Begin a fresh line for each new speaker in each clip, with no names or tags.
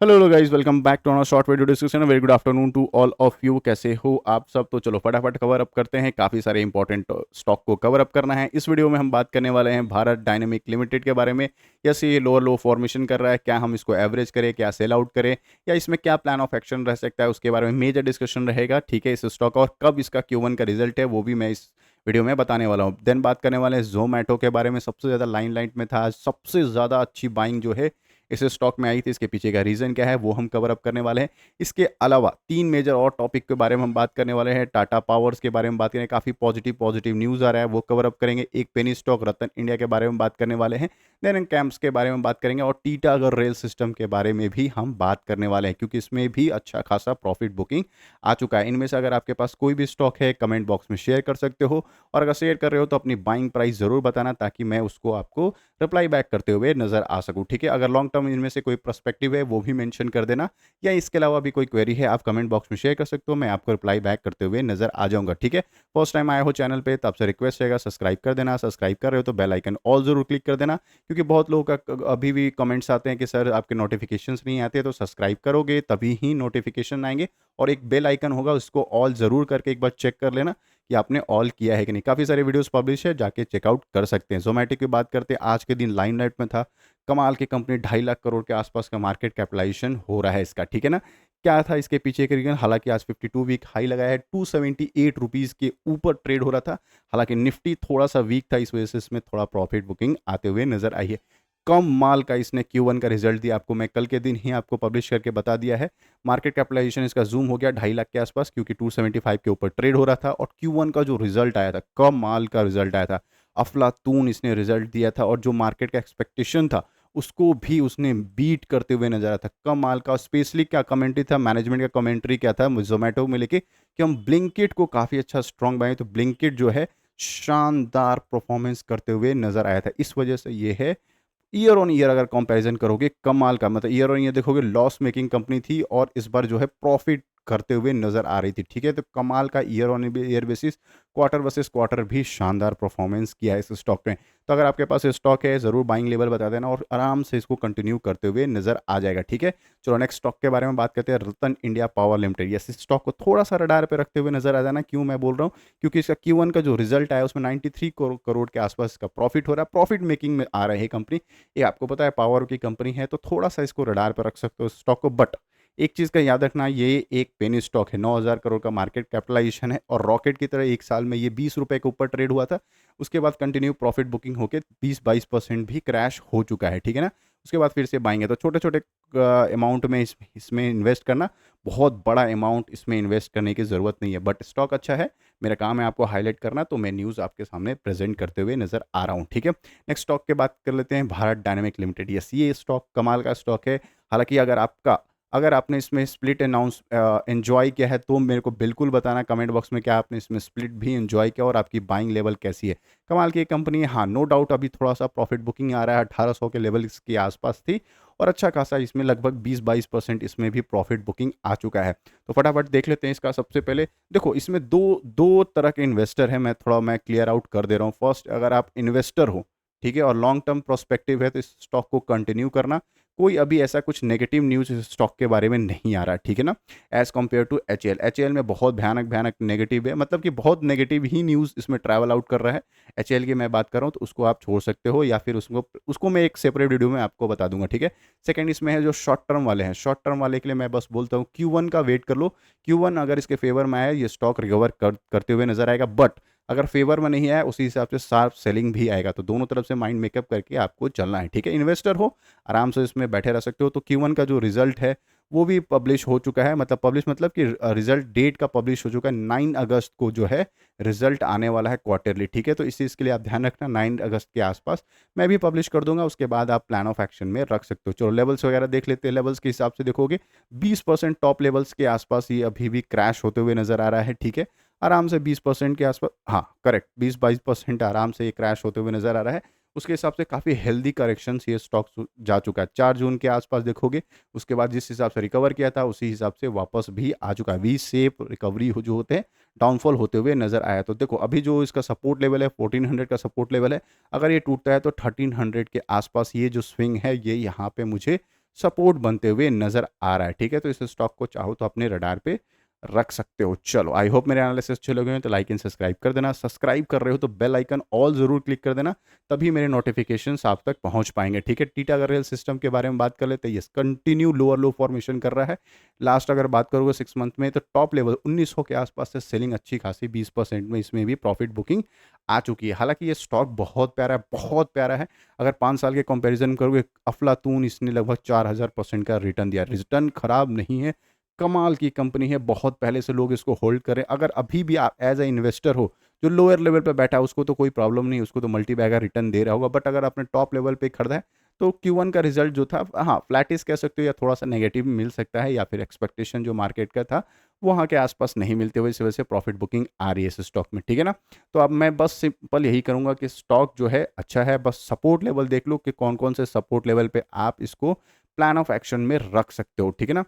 Hello guys, welcome back to our short video discussion. Very good afternoon to all of you. कैसे हो आप सब? तो चलो फटाफट कवर अप करते हैं। काफ़ी सारे इंपॉर्टेंट स्टॉक को कवर अप करना है। इस वीडियो में हम बात करने वाले हैं भारत डायनेमिक लिमिटेड के बारे में। जैसे ये लोअर लो फॉर्मेशन कर रहा है, क्या हम इसको एवरेज करें, क्या सेल आउट करें, या इसमें क्या प्लान ऑफ एक्शन रह सकता है, उसके बारे में मेजर डिस्कशन रहेगा। ठीक है, इस स्टॉक और कब इसका Q1 का रिजल्ट है वो भी मैं इस वीडियो में बताने वाला हूँ। देन बात करने वाले हैं जोमैटो के बारे में। सबसे ज़्यादा लाइट में था, सबसे ज़्यादा अच्छी बाइंग जो है इस स्टॉक में आई थी। इसके पीछे का रीज़न क्या है वो हम कवर अप करने वाले हैं। इसके अलावा तीन मेजर और टॉपिक के बारे में हम बात करने वाले हैं। टाटा पावर्स के बारे में बात करें, काफ़ी पॉजिटिव न्यूज़ आ रहा है, वो कवर अप करेंगे। एक पेनी स्टॉक रतन इंडिया के बारे में बात करने वाले हैं। देन कैंप्स के बारे में बात करेंगे और टीटागढ़ रेल सिस्टम के बारे में भी हम बात करने वाले हैं, क्योंकि इसमें भी अच्छा खासा प्रॉफिट बुकिंग आ चुका है। इनमें से अगर आपके पास कोई भी स्टॉक है, कमेंट बॉक्स में शेयर कर सकते हो, और अगर शेयर कर रहे हो तो अपनी बाइंग प्राइस ज़रूर बताना, ताकि मैं उसको आपको रिप्लाई बैक करते हुए नजर आ सकूं। ठीक है, अगर लॉन्ग टर्म इनमें से कोई पर्सपेक्टिव है वो भी मेंशन कर देना, या इसके अलावा भी कोई क्वेरी है आप कमेंट बॉक्स में शेयर कर सकते हो, मैं आपको रिप्लाई बैक करते हुए नजर आ जाऊंगा। ठीक है, फर्स्ट टाइम आए हो चैनल पे तो आपसे रिक्वेस्ट रहेगा सब्सक्राइब कर देना। सब्सक्राइब कर रहे हो तो बेल आइकन ऑल जरूर क्लिक कर देना, क्योंकि बहुत लोगों का अभी भी कमेंट्स आते हैं कि सर आपके नोटिफिकेशंस नहीं आते। तो सब्सक्राइब करोगे तभी ही नोटिफिकेशन आएंगे, और एक बेल आइकन होगा उसको ऑल जरूर करके एक बार चेक कर लेना कि आपने ऑल किया है कि नहीं। काफ़ी सारे वीडियोस पब्लिश है, जाके चेकआउट कर सकते हैं। जोमेटो की बात करते हैं, आज के दिन लाइमलाइट में था। कमाल की कंपनी, 2.5 लाख करोड़ के आसपास का मार्केट कैपिटलाइजेशन हो रहा है इसका। ठीक है ना, क्या था इसके पीछे के रीजन? हालांकि आज 52 वीक हाई लगाया है, 278 रुपीज़ के ऊपर ट्रेड हो रहा था। हालांकि निफ्टी थोड़ा सा वीक था, इस वजह से इसमें थोड़ा प्रॉफिट बुकिंग आते हुए नजर आई है। कम माल का इसने Q1 का रिजल्ट दिया आपको, मैं कल के दिन ही आपको पब्लिश करके बता दिया है। मार्केट कैपिटलाइजेशन इसका जूम हो गया 2.5 लाख के आसपास, क्योंकि 275 के ऊपर ट्रेड हो रहा था। और Q1 का जो रिजल्ट आया था, कम माल का रिजल्ट आया था, अफलातून इसने रिजल्ट दिया था, और जो मार्केट का एक्सपेक्टेशन था उसको भी उसने बीट करते हुए नजर आया था। कम माल का, स्पेशली क्या कमेंट्री था, मैनेजमेंट का कमेंट्री क्या था जोमेटो में लेके, कि हम ब्लिंकिट को काफ़ी अच्छा स्ट्रॉन्ग बनाए। तो ब्लिंकिट जो है शानदार परफॉर्मेंस करते हुए नजर आया था। इस वजह से ये है, ईयर ऑन ईयर अगर कंपैरिजन करोगे, कमाल का, मतलब ईयर ऑन ईयर देखोगे लॉस मेकिंग कंपनी थी, और इस बार जो है प्रॉफिट करते हुए नजर आ रही थी। ठीक है, तो कमाल का year on year basis, quarter versus quarter भी शानदार परफॉर्मेंस किया है इस स्टॉक में। तो अगर आपके पास स्टॉक है ज़रूर बाइंग लेवल बता देना, और आराम से इसको कंटिन्यू करते हुए नजर आ जाएगा। ठीक है, चलो नेक्स्ट स्टॉक के बारे में बात करते हैं, रतन इंडिया पावर लिमिटेड। यस, इस स्टॉक को थोड़ा सा रडार पे रखते हुए नजर आ जाना। क्यों मैं बोल रहा हूँ? क्योंकि इसका Q1 का जो रिजल्ट आया उसमें 93 करोड़ के आसपास का प्रॉफिट हो रहा है। प्रॉफिट मेकिंग में आ रही है कंपनी। ये आपको पता है पावर की कंपनी है, तो थोड़ा सा इसको रडार पर रख सकते हो स्टॉक को। बट एक चीज़ का याद रखना, ये एक पेनी स्टॉक है, 9,000 करोड़ का मार्केट कैपिटलाइजेशन है, और रॉकेट की तरह एक साल में ये 20 रुपए के ऊपर ट्रेड हुआ था। उसके बाद कंटिन्यू प्रॉफिट बुकिंग होकर 20-22% भी क्रैश हो चुका है। ठीक है ना, उसके बाद फिर से बाइंग है। तो छोटे छोटे अमाउंट में इसमें इन्वेस्ट करना, बहुत बड़ा अमाउंट इसमें इन्वेस्ट करने की ज़रूरत नहीं है। बट स्टॉक अच्छा है, मेरा काम है आपको हाईलाइट करना, तो मैं न्यूज़ आपके सामने प्रेजेंट करते हुए नजर आ रहा हूँ। ठीक है, नेक्स्ट स्टॉक की बात कर लेते हैं, भारत डायनेमिक लिमिटेड। यस, ये स्टॉक कमाल का स्टॉक है। हालांकि अगर आपने इसमें स्प्लिट अनाउंस एंजॉय किया है तो मेरे को बिल्कुल बताना कमेंट बॉक्स में, क्या आपने इसमें स्प्लिट भी एंजॉय किया और आपकी बाइंग लेवल कैसी है। कमाल की कंपनी है, हाँ नो डाउट। अभी थोड़ा सा प्रॉफिट बुकिंग आ रहा है, 1800 के लेवल इसके आसपास थी, और अच्छा खासा इसमें लगभग 20-22% इसमें भी प्रॉफिट बुकिंग आ चुका है। तो फटाफट देख लेते हैं इसका। सबसे पहले देखो, इसमें दो दो तरह के इन्वेस्टर हैं, मैं क्लियर आउट कर दे रहा हूँ। फर्स्ट, अगर आप इन्वेस्टर हो, ठीक है, और लॉन्ग टर्म प्रोस्पेक्टिव है, तो इस स्टॉक को कंटिन्यू करना। कोई अभी ऐसा कुछ नेगेटिव न्यूज़ इस स्टॉक के बारे में नहीं आ रहा, ठीक है ना, as compare to H A L में बहुत भयानक भयानक नेगेटिव है, मतलब कि बहुत नेगेटिव ही न्यूज़ इसमें ट्रैवल आउट कर रहा है। एच की मैं बात कर रहा हूँ, तो उसको आप छोड़ सकते हो, या फिर उसको उसको मैं एक सेपरेट वीडियो में आपको बता दूंगा। ठीक है, सेकंड इसमें है जो शॉर्ट टर्म वाले हैं। शॉर्ट टर्म वाले के लिए मैं बस बोलता हूँ Q1 का वेट कर लो। Q1 अगर इसके फेवर में आया, ये स्टॉक रिकवर करते हुए नजर आएगा। बट अगर फेवर में नहीं आया, उसी हिसाब से शार्प सेलिंग भी आएगा। तो दोनों तरफ से माइंड मेकअप करके आपको चलना है। ठीक है, इन्वेस्टर हो, आराम से इसमें बैठे रह सकते हो। तो Q1 का जो रिजल्ट है वो भी पब्लिश हो चुका है, मतलब पब्लिश मतलब कि रिजल्ट डेट का पब्लिश हो चुका है। 9 अगस्त को जो है रिजल्ट आने वाला है क्वार्टरली। ठीक है, तो इस चीज़ के लिए आप ध्यान रखना, 9 अगस्त के आसपास मैं भी पब्लिश कर दूंगा। उसके बाद आप प्लान ऑफ एक्शन में रख सकते हो। चलो लेवल्स वगैरह देख लेते हैं। लेवल्स के हिसाब से देखोगे 20% टॉप लेवल्स के आसपास ये अभी भी क्रैश होते हुए नजर आ रहा है। ठीक है, आराम से 20% के आसपास, हाँ करेक्ट, 20-22% आराम से ये क्रैश होते हुए नजर आ रहा है। उसके हिसाब से काफ़ी हेल्दी करेक्शन ये स्टॉक जा चुका है। 4 जून के आसपास देखोगे, उसके बाद जिस हिसाब से रिकवर किया था उसी हिसाब से वापस भी आ चुका है। वी शेप रिकवरी जो होते हैं, डाउनफॉल होते हुए नजर आया। तो देखो अभी जो इसका सपोर्ट लेवल है, 1400 का सपोर्ट लेवल है। अगर ये टूटता है तो 1300 के आसपास ये जो स्विंग है, ये यहाँ पे मुझे सपोर्ट बनते हुए नज़र आ रहा है। ठीक है, तो इस स्टॉक को चाहो तो अपने रडार पे रख सकते हो। चलो, आई होप मेरे एनालिसिस अच्छे लगे हैं तो लाइक एंड सब्सक्राइब कर देना। सब्सक्राइब कर रहे हो तो बेल आइकन ऑल ज़रूर क्लिक कर देना, तभी मेरे नोटिफिकेशंस आप तक पहुंच पाएंगे। ठीक है, टीटा गरेल सिस्टम के बारे में बात कर लेते हैं। यस, कंटिन्यू लोअर लो फॉर्मेशन कर रहा है। लास्ट अगर बात करोगे 6 मंथ में तो टॉप लेवल 1900 के आसपास से सेलिंग अच्छी खासी 20% में इसमें भी प्रॉफिट बुकिंग आ चुकी है। हालांकि ये स्टॉक बहुत प्यारा है, बहुत प्यारा है। अगर 5 साल के कंपैरिजन करोगे, अफलातून इसने लगभग 4000% का रिटर्न दिया। रिटर्न खराब नहीं है, कमाल की कंपनी है। बहुत पहले से लोग इसको होल्ड करें। अगर अभी भी आप एज ए इन्वेस्टर हो जो लोअर लेवल पे बैठा है, उसको तो कोई प्रॉब्लम नहीं, उसको तो मल्टी बैगर रिटर्न दे रहा होगा। बट अगर आपने टॉप लेवल पे खरीदा है तो Q1 का रिजल्ट जो था, हाँ, फ्लैटिस कह सकते हो या थोड़ा सा नेगेटिव मिल सकता है, या फिर एक्सपेक्टेशन जो मार्केट का था वहाँ के आसपास नहीं मिलते हुए, इस वजह से प्रॉफिट बुकिंग आ रही है इस स्टॉक में। ठीक है ना। तो अब मैं बस सिंपल यही करूँगा कि स्टॉक जो है अच्छा है, बस सपोर्ट लेवल देख लो कि कौन कौन से सपोर्ट लेवल पे आप इसको प्लान ऑफ एक्शन में रख सकते हो। ठीक है ना।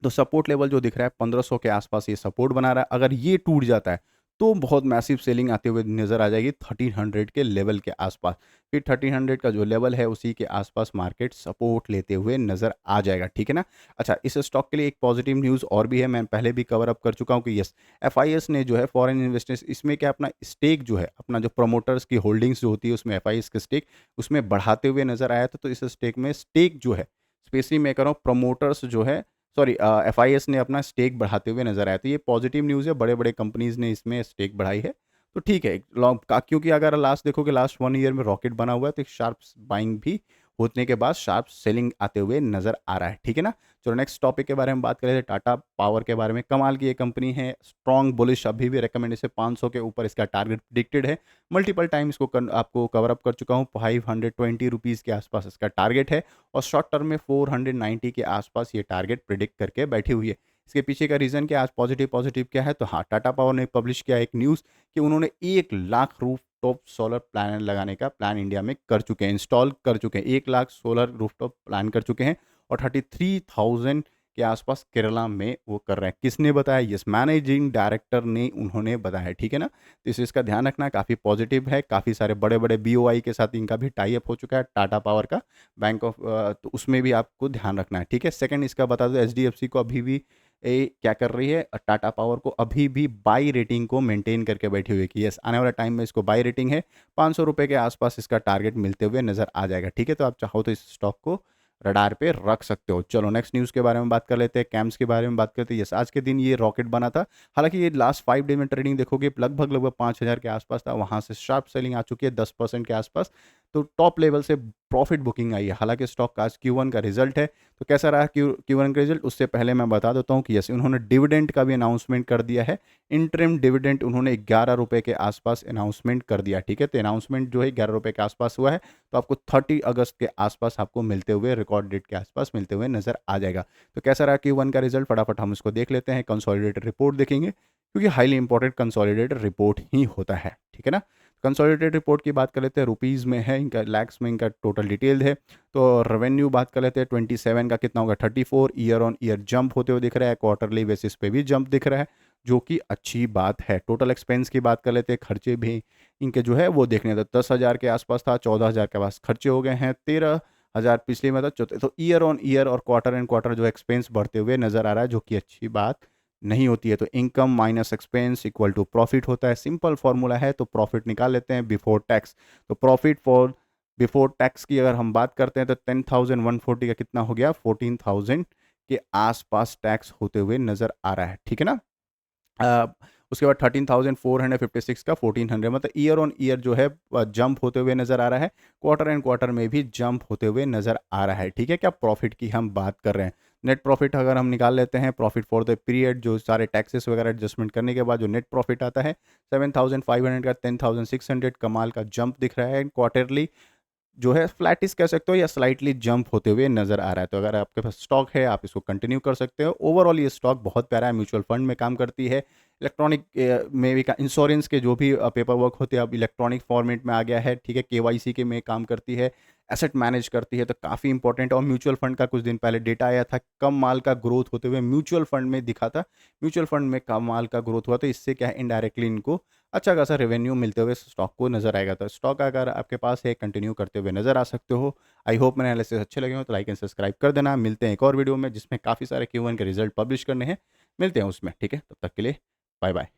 तो सपोर्ट लेवल जो दिख रहा है 1500 के आसपास ये सपोर्ट बना रहा है। अगर ये टूट जाता है तो बहुत मैसिव सेलिंग आते हुए नजर आ जाएगी 1300 के लेवल के आसपास। फिर 1300 का जो लेवल है उसी के आसपास मार्केट सपोर्ट लेते हुए नजर आ जाएगा। ठीक है ना। अच्छा, इस स्टॉक के लिए एक पॉजिटिव न्यूज़ और भी है, मैं पहले भी कवर अप कर चुका हूँ कि यस, FIS ने जो है फॉरेन इन्वेस्टर्स इसमें क्या अपना स्टेक जो है, अपना जो प्रमोटर्स की होल्डिंग्स जो होती है उसमें FIS के स्टेक उसमें बढ़ाते हुए नजर आया था। तो इस स्टेक में स्टेक जो है, स्पेशली मैं कह रहा हूँ प्रमोटर्स जो है, सॉरी, FIS ने अपना स्टेक बढ़ाते हुए नजर आया। तो ये पॉजिटिव न्यूज़ है, बड़े बड़े कंपनीज ने इसमें स्टेक बढ़ाई है। तो ठीक है, लॉन्ग का, क्योंकि अगर लास्ट देखोगे लास्ट 1 ईयर में रॉकेट बना हुआ है, तो एक शार्प बाइंग भी होने के बाद शार्प सेलिंग आते हुए नजर आ रहा है। ठीक है ना। चलो नेक्स्ट टॉपिक के बारे में बात करें, टाटा पावर के बारे में। कमाल की ये कंपनी है, स्ट्रॉन्ग बुलिश, अभी भी रेकमेंड इसे 500 के ऊपर इसका टारगेट प्रिडिक्टेड है। मल्टीपल टाइम इसको आपको कवर अप कर चुका हूँ। 520 रुपीज़ के आसपास इसका टारगेट है, और शॉर्ट टर्म में 490 के आसपास ये टारगेट प्रिडिक्ट करके बैठी हुई है। इसके पीछे का रीज़न क्या, आज पॉजिटिव पॉजिटिव क्या है, तो हाँ, टाटा पावर ने पब्लिश किया एक न्यूज़ कि उन्होंने 1 लाख रूफटॉप सोलर पैनल लगाने का प्लान इंडिया में कर चुके हैं, इंस्टॉल कर चुके हैं। 1 लाख सोलर रूफटॉप प्लान कर चुके हैं, और 33,000 के आसपास केरला में वो कर रहे हैं। किसने बताया, यस, मैनेजिंग डायरेक्टर ने उन्होंने बताया। ठीक है ना। तो इसका ध्यान रखना, काफ़ी पॉजिटिव है। काफ़ी सारे बड़े बड़े BOI के साथ इनका भी टाई अप हो चुका है, टाटा पावर का, बैंक ऑफ, तो उसमें भी आपको ध्यान रखना है। ठीक है। सेकंड, इसका बता दो, HDFC को अभी भी क्या कर रही है, टाटा पावर को अभी भी बाई रेटिंग को मेंटेन करके बैठी हुई है कि यस, आने वाला टाइम में इसको बाई रेटिंग है। 500 रुपये के आसपास इसका टारगेट मिलते हुए नजर आ जाएगा। ठीक है। तो आप चाहो तो इस स्टॉक को रडार पे रख सकते हो। चलो नेक्स्ट न्यूज़ के बारे में बात कर लेते हैं, कैम्स के बारे में बात करते हैं। यस, आज के दिन ये रॉकेट बना था। हालांकि ये लास्ट 5 डे में ट्रेडिंग देखोगे लगभग लगभग 5000 के आसपास था, वहां से शार्प सेलिंग आ चुकी है 10% के आसपास। तो टॉप लेवल से प्रॉफिट बुकिंग आई है। हालांकि स्टॉक का आज Q1 का रिजल्ट है, तो कैसा रहा Q1 का रिजल्ट, उससे पहले मैं बता देता हूँ कि यस, उन्होंने डिविडेंड का भी अनाउंसमेंट कर दिया है। इंटरिम डिविडेंड उन्होंने 11 रुपये के आसपास अनाउंसमेंट कर दिया। ठीक है। तो अनाउंसमेंट जो है 11 रुपये के आसपास हुआ है, तो आपको 30 अगस्त के आसपास आपको मिलते हुए, रिकॉर्ड डेट के आसपास मिलते हुए नजर आ जाएगा। तो कैसा रहा Q1 का रिजल्ट, फटाफट हम इसको देख लेते हैं। कंसोलिडेटेड रिपोर्ट देखेंगे, क्योंकि हाईली इंपॉर्टेंट कंसोलिडेटेड रिपोर्ट ही होता है। ठीक है ना। कंसोलिडेटेड रिपोर्ट की बात कर लेते हैं, रुपीज़ में है, इनका लैक्स में इनका टोटल डिटेल है। तो रेवेन्यू बात कर लेते हैं, 27 का कितना होगा, 34, ईयर ऑन ईयर जंप होते हुए दिख रहा है, क्वार्टरली बेसिस पे भी जंप दिख रहा है, जो कि अच्छी बात है। टोटल एक्सपेंस की बात कर लेते हैं, खर्चे भी इनके जो है वो देखने थे, 10,000 के आसपास था, 14,000 के पास खर्चे हो गए हैं, 13,000 पिछले में था, तो ईयर ऑन ईयर और क्वार्टर एंड क्वार्टर जो एक्सपेंस बढ़ते हुए नजर आ रहा है, जो कि अच्छी बात नहीं होती है। तो income minus expense equal to profit होता है, सिंपल फॉर्मूला है। तो प्रॉफिट निकाल लेते हैं बिफोर टैक्स। तो प्रॉफिट फॉर बिफोर टैक्स की अगर हम बात करते हैं तो 10,140 का कितना हो गया, 14,000 के आसपास टैक्स होते हुए नजर आ रहा है। ठीक है ना। अ, उसके बाद 13,456 का 1400, मतलब ईयर ऑन ईयर जो है जंप होते हुए नजर आ रहा है, क्वार्टर एंड क्वार्टर में भी जंप होते हुए नजर आ रहा है। ठीक है। क्या प्रॉफिट की हम बात कर रहे हैं, नेट प्रॉफिट अगर हम निकाल लेते हैं, प्रॉफिट फॉर द पीरियड, जो सारे टैक्सेस वगैरह एडजस्टमेंट करने के बाद जो नेट प्रॉफिट आता है 7,500 का 10,600, कमाल का जंप दिख रहा है। क्वार्टरली जो है फ्लैटिस कह सकते हो या स्लाइटली जंप होते हुए नजर आ रहा है। तो अगर आपके पास स्टॉक है आप इसको कंटिन्यू कर सकते हो। ओवरऑल ये स्टॉक बहुत प्यारा है, म्यूचुअल फंड में काम करती है, इलेक्ट्रॉनिक में भी इंश्योरेंस के जो भी पेपर वर्क होते हैं अब इलेक्ट्रॉनिक फॉर्मेट में आ गया है, ठीक है। केवाईसी के में काम करती है, एसेट मैनेज करती है, तो काफ़ी इंपॉर्टेंट। और म्यूचुअल फंड का कुछ दिन पहले डेटा आया था, कम माल का ग्रोथ होते हुए म्यूचुअल फंड में दिखा था। म्यूचुअल फंड में कम माल का ग्रोथ हुआ, तो इससे क्या है इनडायरेक्टली इनको अच्छा खासा रेवेन्यू मिलते हुए स्टॉक को नजर आएगा। तो स्टॉक अगर आपके पास है कंटिन्यू करते हुए नजर आ सकते हो। आई होप मेरे एनालिसिस अच्छे लगे हो तो लाइक एंड सब्सक्राइब कर देना। मिलते हैं एक और वीडियो में जिसमें काफ़ी सारे Q1 के रिजल्ट पब्लिश करने हैं। मिलते हैं उसमें, ठीक है। तब तक के लिए बाय बाय।